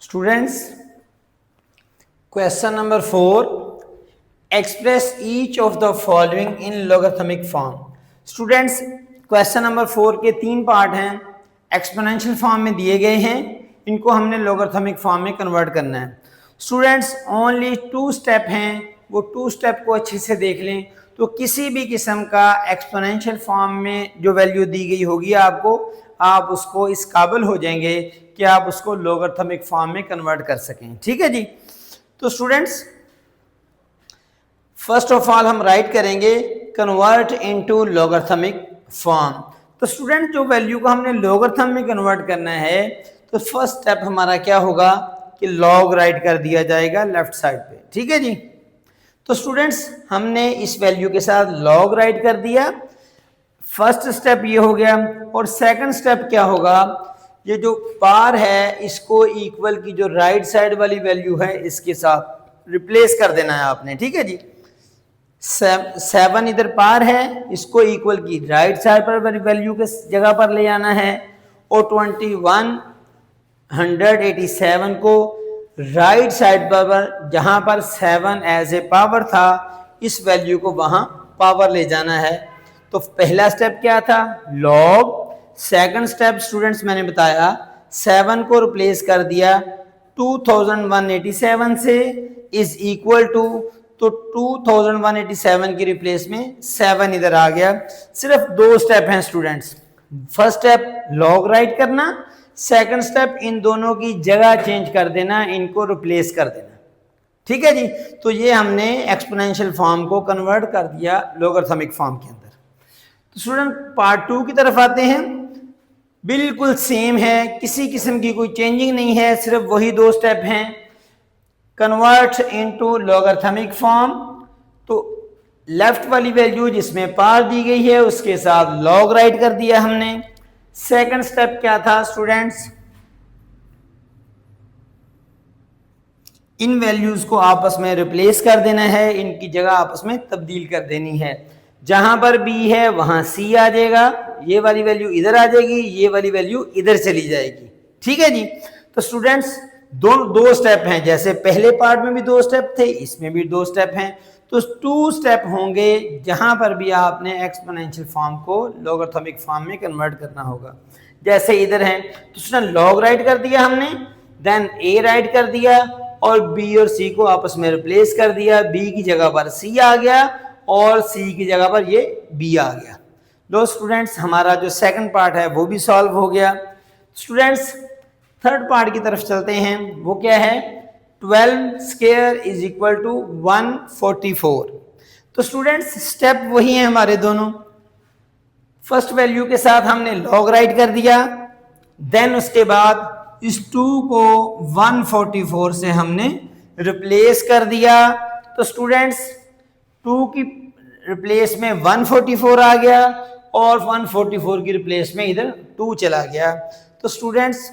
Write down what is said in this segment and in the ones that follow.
Students, question number 4, express each of the following in logarithmic form. Students, question number 4 के 3 part हैं, exponential form में दिए गए हैं, इनको हमने लोगरिथमिक फॉर्म में कन्वर्ट करना है. स्टूडेंट्स, ओनली 2 स्टेप हैं, वो 2 स्टेप को अच्छे से देख लें तो किसी भी किस्म का एक्सपोनेंशियल फॉर्म में जो वैल्यू दी गई होगी आपको, आप उसको इस काबिल हो जाएंगे कि आप उसको लोगरिथमिक फॉर्म में कन्वर्ट कर सकें. ठीक है जी. तो स्टूडेंट्स, फर्स्ट ऑफ ऑल हम राइट करेंगे कन्वर्ट इनटू लोगरिथमिक फॉर्म. तो स्टूडेंट, जो वैल्यू को हमने लोगरिथम में कन्वर्ट करना है तो फर्स्ट स्टेप हमारा क्या होगा कि लॉग राइट कर दिया जाएगा लेफ्ट साइड पे. ठीक है जी. तो स्टूडेंट्स, हमने इस वैल्यू के साथ लॉग राइट कर दिया. फर्स्ट स्टेप ये हो गया. और सेकंड स्टेप क्या होगा, ये जो पार है इसको इक्वल की जो राइट साइड वाली वैल्यू है इसके साथ रिप्लेस कर देना है आपने. ठीक है जी. 7 इधर पार है, इसको इक्वल की राइट साइड पर वैल्यू के जगह पर ले आना है और 2187 को राइट साइड पर जहां पर 7 एज ए पावर था इस वैल्यू को वहां पावर ले जाना है. तो पहला स्टेप क्या था, लॉग. सेकंड स्टेप स्टूडेंट्स मैंने बताया 7 को रिप्लेस कर दिया 2187 से इज इक्वल टू, तो 2187 की रिप्लेस में 7 इधर आ गया. सिर्फ 2 स्टेप हैं students. First step log right करना, सेकंड स्टेप इन दोनों की जगह चेंज कर देना, इनको रिप्लेस कर देना. ठीक है जी. तो ये हमने एक्सपोनेंशियल फॉर्म को कन्वर्ट कर दिया लोगरिथमिक फॉर्म के अंदर. तो स्टूडेंट, पार्ट 2 की तरफ आते हैं. बिल्कुल सेम है, किसी किस्म की कोई चेंजिंग नहीं है, सिर्फ वही 2 स्टेप हैं. Convert into logarithmic form. तो लेफ्ट वाली वैल्यू जिसमें पार दी गई है उसके साथ लॉग राइट कर दिया हमने. सेकंड स्टेप क्या था स्टूडेंट्स, इन वैल्यूज को आपस में रिप्लेस कर देना है, इनकी जगह आपस में तब्दील कर देनी है. जहां पर b है वहां c आ जाएगा, ये वाली वैल्यू इधर आ जाएगी, ये वाली वैल्यू इधर चली जाएगी. ठीक है जी. तो स्टूडेंट्स, दो स्टेप हैं, जैसे पहले पार्ट में भी 2 स्टेप थे, इसमें भी 2 स्टेप हैं. तो 2 स्टेप होंगे जहां पर भी आपने एक्सपोनेंशियल फॉर्म को लोगरिथमिक फॉर्म में कन्वर्ट करना होगा. जैसे इधर है तो स्टूडेंट लॉग राइट कर दिया हमने, देन a राइट कर दिया और b और c को आपस में रिप्लेस कर दिया. b की जगह पर c आ गया और c की जगह पर ये b आ गया. लो स्टूडेंट्स, हमारा जो सेकंड पार्ट है वो भी सॉल्व हो गया. स्टूडेंट्स, थर्ड पार्ट की तरफ चलते हैं. वो क्या है, 12 स्क्वायर इज इक्वल टू 144. तो स्टूडेंट्स, स्टेप वही है हमारे दोनों. फर्स्ट वैल्यू के साथ हमने लॉग राइट कर दिया, देन उसके बाद इस 2 को 144 से हमने रिप्लेस कर दिया. तो स्टूडेंट्स, 2 की रिप्लेस में 144 आ गया और 144 की रिप्लेस में इधर 2 चला गया. तो स्टूडेंट्स,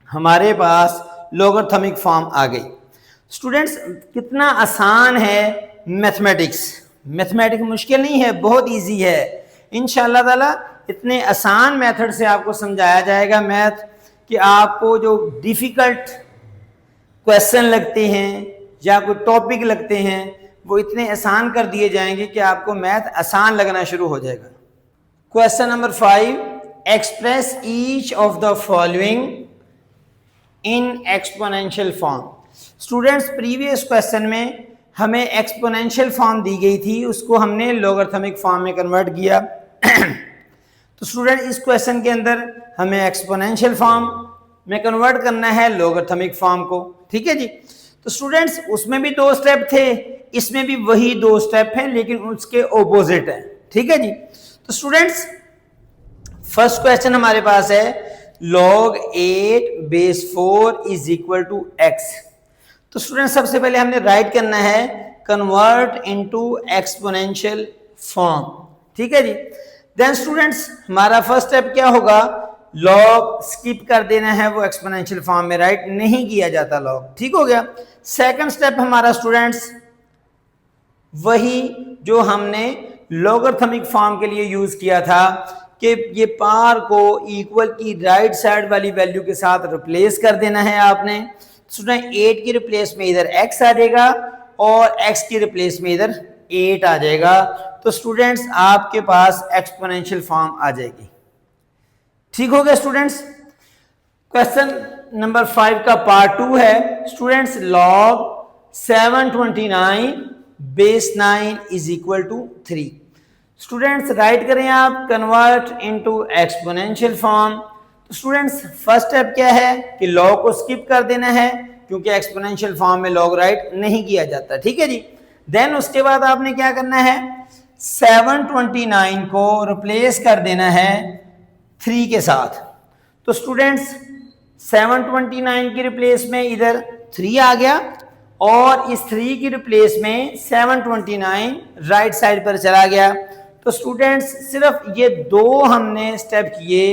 हमारे पास लोगरिथमिक फॉर्म आ गई. स्टूडेंट्स, कितना आसान है मैथमेटिक्स. मैथमेटिक्स मुश्किल नहीं है, बहुत इजी है. इंशाअल्लाह ताला इतने आसान मेथड से आपको समझाया जाएगा मैथ कि आपको जो डिफिकल्ट क्वेश्चन लगते हैं या कोई टॉपिक लगते हैं वो इतने आसान कर दिए जाएंगे कि आपको मैथ आसान लगना शुरू हो जाएगा. Question number 5, express each of the following in exponential form. Students, previous question में हमें एक्सपोनेंशियल फॉर्म दी गई थी, उसको हमने लोगरिथमिक फॉर्म में कन्वर्ट किया. तो स्टूडेंट, इस क्वेश्चन के अंदर हमें एक्सपोनेंशियल फॉर्म में कन्वर्ट करना है लोगरिथमिक फॉर्म को. ठीक है जी. तो स्टूडेंट्स, उसमें भी 2 स्टेप थे, इसमें भी वही 2 स्टेप हैं लेकिन उसके ऑपोजिट है. ठीक है जी. तो स्टूडेंट्स, फर्स्ट क्वेश्चन हमारे पास है log 8 base 4 is equal to x. तो स्टूडेंट, सबसे पहले हमने राइट करना है कन्वर्ट इनटू एक्सपोनेंशियल फॉर्म. ठीक है जी. देन स्टूडेंट्स, हमारा फर्स्ट स्टेप क्या होगा, लॉग स्किप कर देना है, वो एक्सपोनेंशियल फॉर्म में राइट नहीं किया जाता लॉग. ठीक हो गया. सेकंड स्टेप हमारा स्टूडेंट्स वही जो हमने लोगरिथमिक फॉर्म के लिए यूज किया था कि ये पार को इक्वल की राइट साइड वाली वैल्यू के साथ रिप्लेस कर देना है आपने। स्टूडेंट 8 की रिप्लेस में इधर x आ जाएगा और x की रिप्लेस में इधर 8 आ जाएगा। तो स्टूडेंट्स आपके पास एक्सपोनेंशियल फॉर्म आ जाएगी। ठीक हो गया स्टूडेंट्स। क्वेश्चन नंबर 5 का पार्ट 2 है students, log 729 base 9 is equal to 3। Students write करें आप कन्वर्ट इनटू एक्सपोनेंशियल फॉर्म। तो स्टूडेंट्स फर्स्ट स्टेप क्या है कि लॉग को स्किप कर देना है, क्योंकि एक्सपोनेंशियल फॉर्म में लॉग राइट नहीं किया जाता। ठीक है जी। देन उसके बाद आपने क्या करना है, 729 को रिप्लेस कर देना है 3 के साथ। तो स्टूडेंट्स 729 की रिप्लेस में इधर 3 आ गया और इस 3 की रिप्लेस में 729 राइट साइड पर चला गया। तो स्टूडेंट्स सिर्फ ये दो हमने स्टेप किए,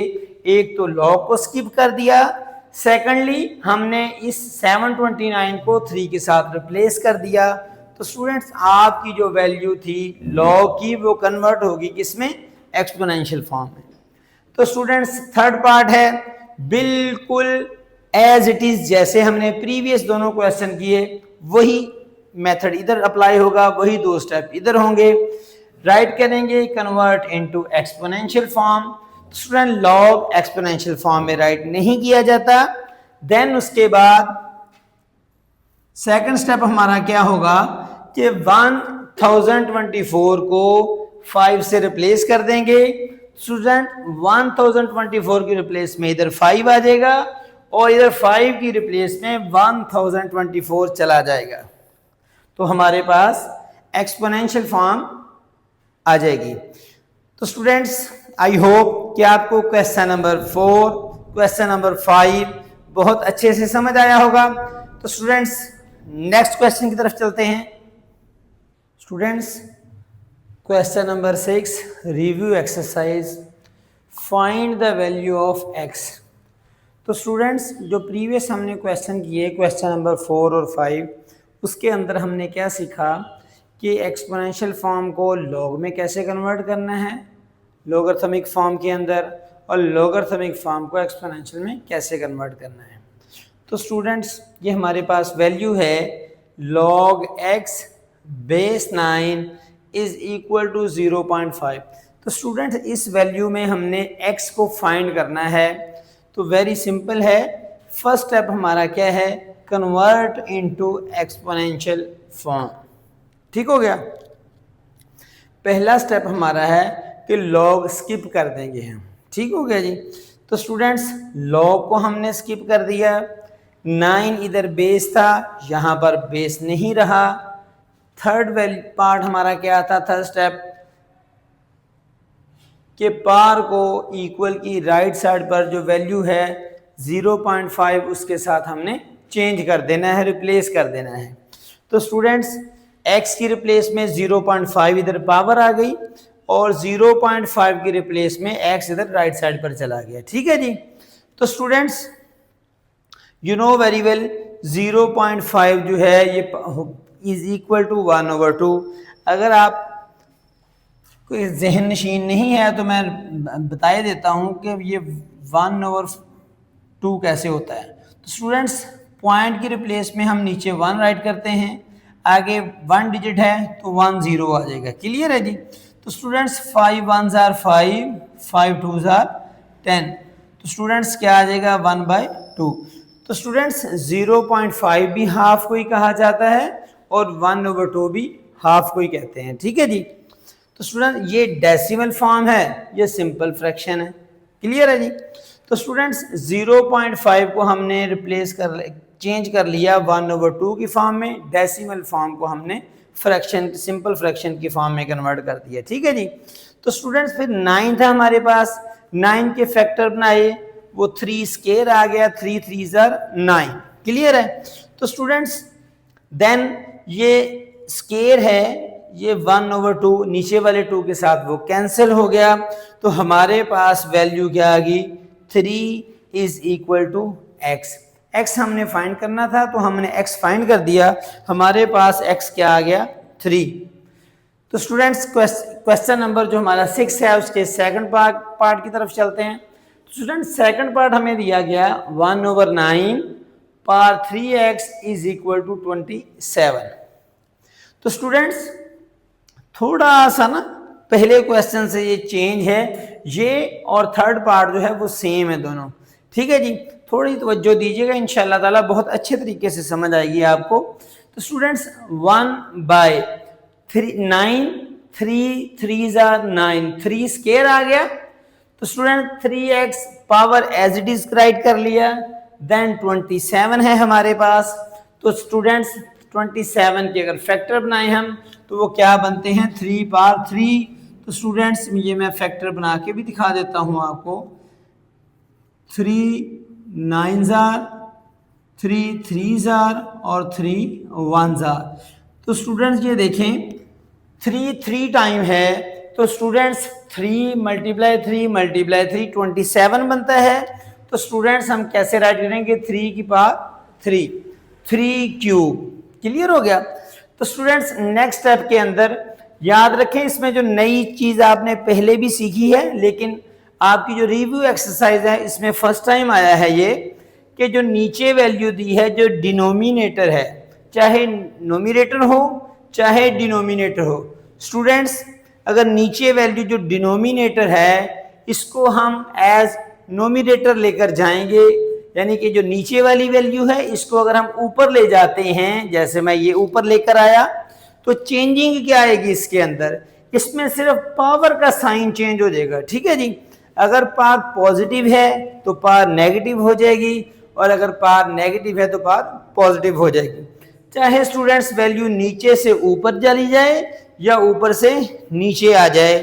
एक तो लॉग को स्किप कर दिया, सेकेंडली हमने इस 729 को 3 के साथ रिप्लेस कर दिया। तो स्टूडेंट्स आपकी जो वैल्यू थी लॉग की वो कन्वर्ट होगी किसमें, एक्सपोनेंशियल फॉर्म में। तो स्टूडेंट्स थर्ड पार्ट है बिल्कुल एज इट इज, जैसे हमने प्रीवियस दोनों क्वेश्चन किए वही मेथड इधर अप्लाई होगा, वही दो स्टेप इधर होंगे। राइट करेंगे convert into exponential form. Student log exponential form में राइट नहीं किया जाता। देन उसके बाद सेकंड स्टेप हमारा क्या होगा कि 1024 को 5 से रिप्लेस कर देंगे। स्टूडेंट 1024 की रिप्लेस में इधर 5 आ जाएगा और इधर 5 की रिप्लेस में 1024 चला जाएगा। तो हमारे पास एक्सपोनेंशियल फॉर्म आ जाएगी। तो स्टूडेंट्स आई होप कि आपको क्वेश्चन नंबर 4, क्वेश्चन नंबर 5 बहुत अच्छे से समझ आया होगा। तो स्टूडेंट्स नेक्स्ट क्वेश्चन की तरफ चलते हैं। Students question number 6 review exercise find the value of x। तो स्टूडेंट्स जो प्रीवियस हमने क्वेश्चन किए क्वेश्चन नंबर 4 और 5, उसके अंदर हमने क्या सीखा कि एक्सपोनेंशियल फॉर्म को लॉग में कैसे कन्वर्ट करना है लोगरिथमिक फॉर्म के अंदर, और लोगरिथमिक फॉर्म को एक्सपोनेंशियल में कैसे कन्वर्ट करना है। तो स्टूडेंट्स ये हमारे पास वैल्यू है log x base 9 is equal to 0.5। तो स्टूडेंट्स इस वैल्यू में हमने x को फाइंड करना है। तो वेरी सिंपल है, फर्स्ट स्टेप हमारा क्या है, कन्वर्ट इनटू एक्सपोनेंशियल फॉर्म। ठीक हो गया। पहला स्टेप हमारा है कि log स्किप कर देंगे हम। ठीक हो गया जी। तो स्टूडेंट्स log को हमने स्किप कर दिया, 9 इधर बेस था, यहाँ पर बेस नहीं रहा। थर्ड पार्ट हमारा क्या था, थर्ड स्टेप के पार को इक्वल की राइट साइड पर जो वैल्यू है 0.5 उसके साथ हमने चेंज कर देना है, रिप्लेस कर देना है। तो स्टूडेंट्स x की रिप्लेस में 0.5 इधर पावर आ गई और 0.5 की रिप्लेस में x इधर राइट साइड पर चला गया। ठीक है जी। तो students you know very well 0.5 जो है ये इज इक्वल टू 1/2। अगर आप कोई जहन नशीन नहीं है तो मैं बता देता हूँ कि ये 1/2 कैसे होता है। तो स्टूडेंट्स पॉइंट की रिप्लेस में हम नीचे 1 राइट करते हैं, आगे 1 डिजिट है तो 1 0 आ जाएगा। क्लियर है जी। तो students 5 1s are 5, 5 2s are 10। तो स्टूडेंट्स क्या आ जाएगा 1/2। तो स्टूडेंट्स 0.5 भी हाफ को ही कहा जाता है और 1/2 भी हाफ को ही कहते हैं। ठीक है जी। तो स्टूडेंट ये डेसिमल फॉर्म है, ये सिंपल फ्रैक्शन है। क्लियर है जी। तो स्टूडेंट्स 0.5 को हमने रिप्लेस कर चेंज कर लिया 1/2 की फॉर्म में, डेसिमल फॉर्म को हमने फ्रैक्शन सिंपल फ्रैक्शन की फॉर्म में कन्वर्ट कर दिया। ठीक है जी। तो स्टूडेंट्स फिर 9 था हमारे पास, 9 के फैक्टर बनाए, वो 3 स्केयर आ गया, 3 3s are 9। क्लियर है। तो स्टूडेंट्स देन ये स्केयर है, ये 1/2 नीचे वाले 2 के साथ वो कैंसिल हो गया। तो हमारे पास वैल्यू क्या आ गई, 3 is equal to x। x हमने फाइंड करना था तो हमने x फाइंड कर दिया, हमारे पास x क्या आ गया 3। तो स्टूडेंट्स क्वेश्चन नंबर जो हमारा 6 है उसके सेकंड पार्ट की तरफ चलते हैं। तो स्टूडेंट्स सेकंड पार्ट हमें दिया गया 1/9 power 3x is equal to 27। तो स्टूडेंट्स थोड़ा सा ना पहले क्वेश्चन से ये चेंज है, ये और थर्ड पार्ट जो है वो सेम है दोनों, ठीक है जी। थोड़ी तवज्जो दीजिएगा, इंशाल्लाह ताला बहुत अच्छे तरीके से समझ आएगी आपको। तो स्टूडेंट्स 1/9 3 3 9 3 स्केयर आ गया। तो student 3x power as it is write कर लिया, देन 27 है हमारे पास। तो स्टूडेंट्स 27 के अगर फैक्टर बनाए हम तो वो क्या बनते हैं 3 पावर 3। तो स्टूडेंट्स ये मैं फैक्टर बना के भी दिखा देता हूं आपको, 3 9 3 3 और 3 1। तो स्टूडेंट्स ये देखें 3 टाइम है, तो स्टूडेंट्स 3 × 3 27 बनता है। तो स्टूडेंट्स हम कैसे राइट करेंगे 3 की पावर 3 क्यूब। क्लियर हो गया। तो स्टूडेंट्स नेक्स्ट स्टेप के अंदर याद रखें, इसमें जो नई चीज आपने पहले भी सीखी है लेकिन आपकी जो रिव्यू एक्सरसाइज है इसमें फर्स्ट टाइम आया है ये, कि जो नीचे वैल्यू दी है जो डिनोमिनेटर है, चाहे नोमिनेटर हो चाहे डिनोमिनेटर हो। स्टूडेंट्स अगर नीचे वैल्यू जो डिनोमिनेटर है इसको हम एज नोमिनेटर लेकर जाएंगे, यानी कि जो नीचे वाली वैल्यू है इसको अगर हम ऊपर ले जाते हैं, जैसे मैं ये ऊपर लेकर आया, तो चेंजिंग क्या आएगी इसके अंदर, इसमें सिर्फ पावर का साइन चेंज हो जाएगा, ठीक है जी। अगर पावर पॉजिटिव है तो पावर नेगेटिव हो जाएगी, और अगर पावर नेगेटिव है तो पावर पॉजिटिव हो जाएगी। चाहे स्टूडेंट्स वैल्यू नीचे से ऊपर चली जाए या ऊपर से नीचे आ जाए,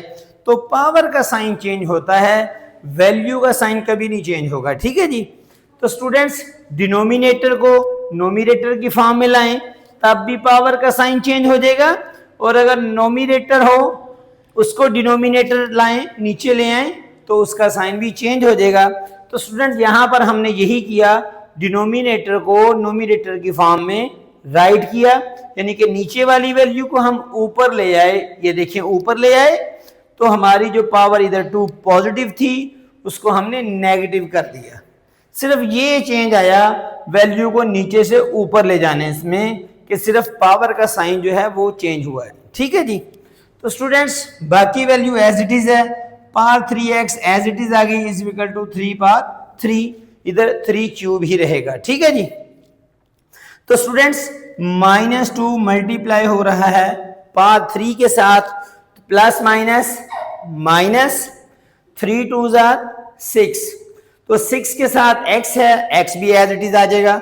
तो पावर का साइन चेंज होता है, वैल्यू का साइन कभी नहीं चेंज होगा, ठीक है जी। तो स्टूडेंट्स डिनोमिनेटर को नोमिनेटर की फॉर्म में लाएं तब भी पावर का साइन चेंज हो जाएगा, और अगर नोमिनेटर हो उसको डिनोमिनेटर लाएं नीचे ले आए तो उसका साइन भी चेंज हो जाएगा। तो स्टूडेंट्स यहाँ पर हमने यही किया, डिनोमिनेटर को नोमिनेटर की फॉर्म में राइट किया, यानी कि नीचे वाली वैल्यू को हम ऊपर ले आए, ये देखिए ऊपर ले आए, तो हमारी जो पावर इधर 2 पॉजिटिव थी उसको हमने नेगेटिव कर दिया। सिर्फ ये चेंज आया वैल्यू को नीचे से ऊपर ले जाने में, कि सिर्फ पावर का साइन जो है वो चेंज हुआ है, ठीक है जी। तो स्टूडेंट्स बाकी वैल्यू एज इट इज है, power 3x as it is आ गई इज इक्वल टू 3 पावर 3, इधर 3 क्यूब ही रहेगा, ठीक है जी। तो स्टूडेंट्स -2 मल्टीप्लाई हो रहा है पावर 3 के साथ, प्लस माइनस माइनस 3 2 6, तो 6 के साथ x है, x भी एज इट इज आ जाएगा,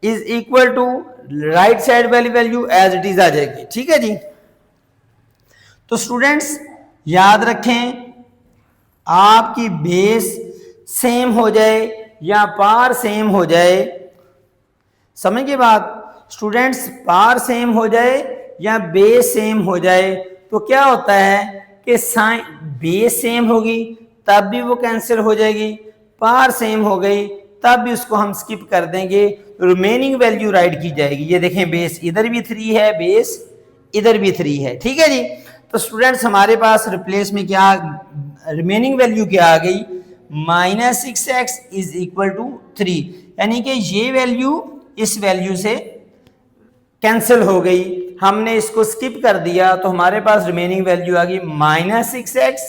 is equal to right side वाली वैल्यू एज इट इज आ जाएगी, ठीक है जी। तो स्टूडेंट्स याद रखें, आपकी बेस सेम हो जाए या पावर सेम हो जाए, समझ के बाद स्टूडेंट्स पावर सेम हो जाए या बेस सेम हो जाए तो क्या होता है कि साइन बेस सेम होगी तब भी वो कैंसिल हो जाएगी, पावर सेम हो गई तब भी उसको हम स्किप कर देंगे, रिमेनिंग वैल्यू राइट की जाएगी। ये देखें बेस इधर भी 3 है, बेस इधर भी 3 है, ठीक है जी। तो स्टूडेंट्स हमारे पास रिप्लेस में क्या रिमेनिंग वैल्यू क्या आ गई, -6x इज इक्वल टू 3, यानी कि ये वैल्यू इस वैल्यू से कैंसिल हो गई, हमने इसको स्किप कर दिया, तो हमारे पास रिमेनिंग वैल्यू आ गई -6x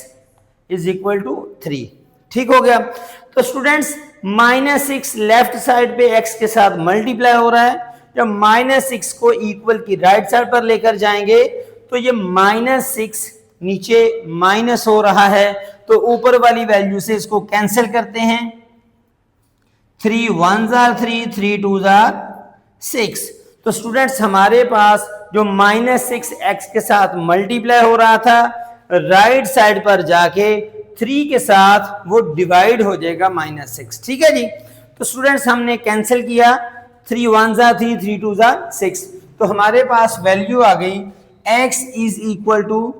इज इक्वल टू 3, ठीक हो गया। तो स्टूडेंट्स -6 लेफ्ट साइड पे x के साथ मल्टीप्लाई हो रहा है, जब -6 को इक्वल की राइट साइड पर लेकर जाएंगे तो ये -6 नीचे माइनस हो रहा है, तो ऊपर वाली वैल्यू से इसको कैंसिल करते हैं, 3 1 3 3 2 6। तो स्टूडेंट्स हमारे पास जो -6x के साथ मल्टीप्लाई हो रहा था राइट साइड पर जाके 3 के साथ वो डिवाइड हो जाएगा -6, ठीक है जी। तो स्टूडेंट्स हमने कैंसिल किया, 3 1 3 3 2 6, तो हमारे पास वैल्यू आ गई x इज इक्वल टू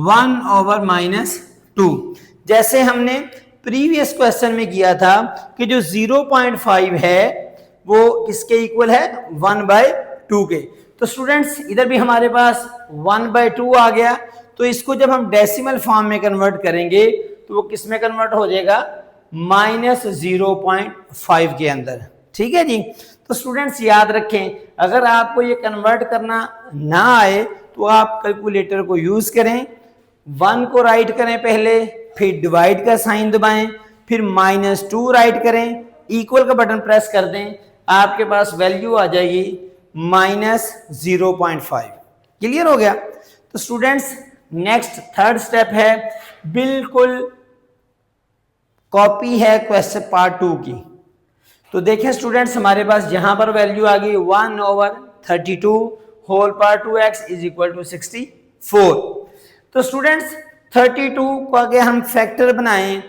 1/-2। जैसे हमने प्रीवियस क्वेश्चन में किया था कि जो 0.5 है वो किसके इक्वल है 1/2 के। तो स्टूडेंट्स इधर भी हमारे पास 1/2 आ गया, तो इसको जब हम डेसिमल फॉर्म में कन्वर्ट करेंगे तो वो किस में कन्वर्ट हो जाएगा, -0.5 के अंदर। ठीक है जी। तो स्टूडेंट्स याद रखें, अगर आपको ये कन्वर्ट करना ना आए तो आप कैलकुलेटर को यूज करें, 1 को राइट करें पहले, फिर डिवाइड का साइन दबाएं, फिर -2 राइट करें, इक्वल का बटन प्रेस कर दें, आपके पास वैल्यू आ जाएगी -0.5। क्लियर हो गया। तो स्टूडेंट्स नेक्स्ट थर्ड स्टेप है, बिल्कुल कॉपी है क्वेश्चन पार्ट 2 की। तो देखें स्टूडेंट्स, हमारे पास यहां पर वैल्यू आ गई 1/32 whole power 2x is equal to 64। तो स्टूडेंट्स 32 को आगे हम फैक्टर बनाएं,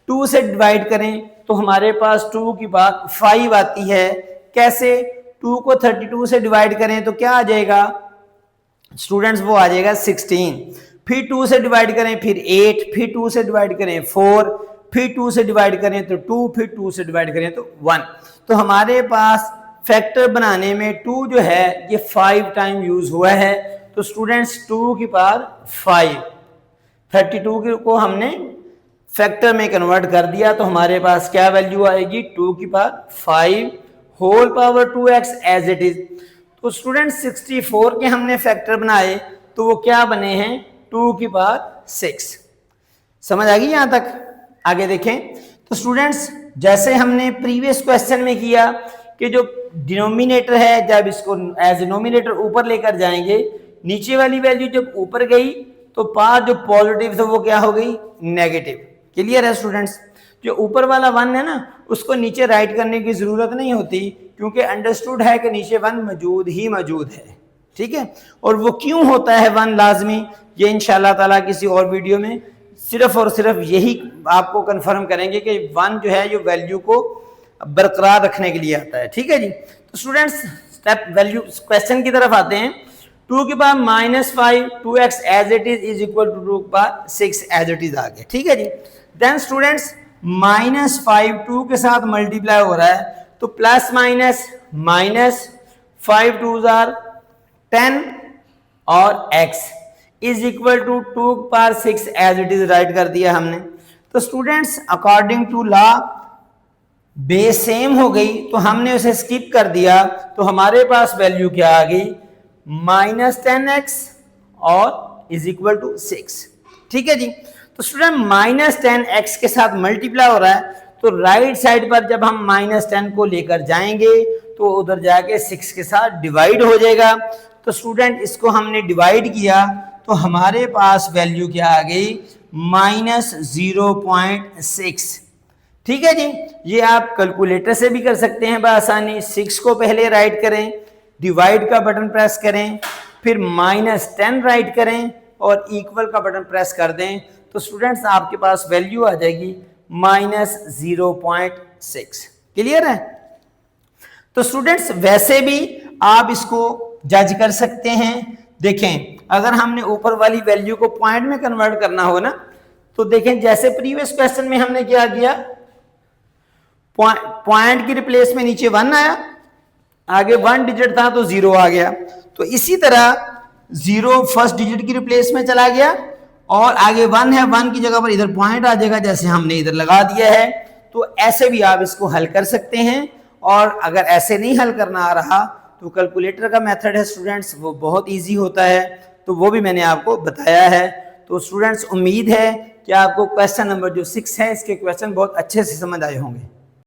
2 से डिवाइड करें तो हमारे पास 2 की पावर 5 आती है। कैसे? 2 को 32 से डिवाइड करें तो क्या आ जाएगा स्टूडेंट्स, वो आ जाएगा 16। फिर 2 से डिवाइड करें फिर 8, फिर 2 से डिवाइड करें 4, फिर 2 से डिवाइड करें तो 2, फिर 2 से डिवाइड करें तो 1। तो हमारे पास फैक्टर बनाने में 2 जो है ये 5 टाइम यूज हुआ है। तो स्टूडेंट्स 2 की पावर 5, 32 को हमने फैक्टर में कन्वर्ट कर दिया तो हमारे पास क्या वैल्यू आएगी, 2 की power 5 whole power 2x as it is. तो स्टूडेंट्स 64 के हमने फैक्टर बनाए तो वो क्या बने हैं, 2 की पावर 6। समझ आ गई यहां तक? आगे देखें। तो स्टूडेंट्स जैसे हमने प्रीवियस क्वेश्चन में किया कि जो डिनोमिनेटर है जब इसको एज डिनोमिनेटर ऊपर लेकर जाएंगे, नीचे वाली वैल्यू जब ऊपर गई तो पावर जो पॉजिटिव था वो क्या हो गई, नेगेटिव। क्लियर है स्टूडेंट्स? जो ऊपर वाला 1 है ना उसको नीचे राइट करने की जरूरत नहीं होती क्योंकि अंडरस्टूड है कि नीचे 1 मौजूद ही मौजूद है। ठीक है। और वो क्यों होता है 1 लाजमी, ये इंशाल्लाह ताला किसी और वीडियो में सिर्फ और सिर्फ यही आपको कंफर्म करेंगे कि 1 जो है ये वैल्यू को बरकरार रखने के लिए आता है। ठीक है जी। तो स्टूडेंट्स स्टेप वैल्यू क्वेश्चन की तरफ आते हैं। 2 की power -5 2x as it is equal to 2 की पावर 6 एज इट इज आ गया। ठीक है जी। देन स्टूडेंट्स -5 2 के साथ मल्टीप्लाई हो रहा है तो प्लस माइनस -5 2 जार 10 और x इज इक्वल टू 2 की power 6 as it is write कर दिया हमने। तो students according to law base same हो गई तो हमने उसे स्किप कर दिया तो हमारे पास वैल्यू क्या आ गई, -10x और इज इक्वल टू 6। ठीक है जी। तो स्टूडेंट -10x के साथ मल्टीप्लाई हो रहा है तो राइट साइड पर जब हम -10 को लेकर जाएंगे तो उधर जाके 6 के साथ डिवाइड हो जाएगा। तो स्टूडेंट इसको हमने डिवाइड किया तो हमारे पास वैल्यू क्या आ गई, -0.6। ठीक है जी। ये आप कैलकुलेटर से भी कर सकते हैं बआसानी। 6 को पहले राइट करें, डिवाइड का बटन प्रेस करें, फिर -10 राइट करें और इक्वल का बटन प्रेस कर दें तो स्टूडेंट्स आपके पास वैल्यू आ जाएगी -0.6। क्लियर है? तो स्टूडेंट्स वैसे भी आप इसको जज कर सकते हैं। देखें अगर हमने ऊपर वाली वैल्यू को पॉइंट में कन्वर्ट करना हो ना तो देखें जैसे प्रीवियस क्वेश्चन में हमने क्या किया, पॉइंट की रिप्लेस में नीचे 1 आया, आगे 1 डिजिट था तो 0 आ गया। तो इसी तरह 0 फर्स्ट डिजिट की रिप्लेस में चला गया और आगे 1 है, 1 की जगह पर इधर पॉइंट आ जाएगा जैसे हमने इधर लगा दिया है। तो ऐसे भी आप इसको हल कर सकते हैं। और अगर ऐसे नहीं हल करना आ रहा तो कैलकुलेटर का मेथड है स्टूडेंट्स, वो बहुत इजी होता है, तो वो भी मैंने आपको बताया है। तो स्टूडेंट्स उम्मीद है कि आपको क्वेश्चन नंबर जो 6 है इसके क्वेश्चन बहुत अच्छे से समझ आए होंगे।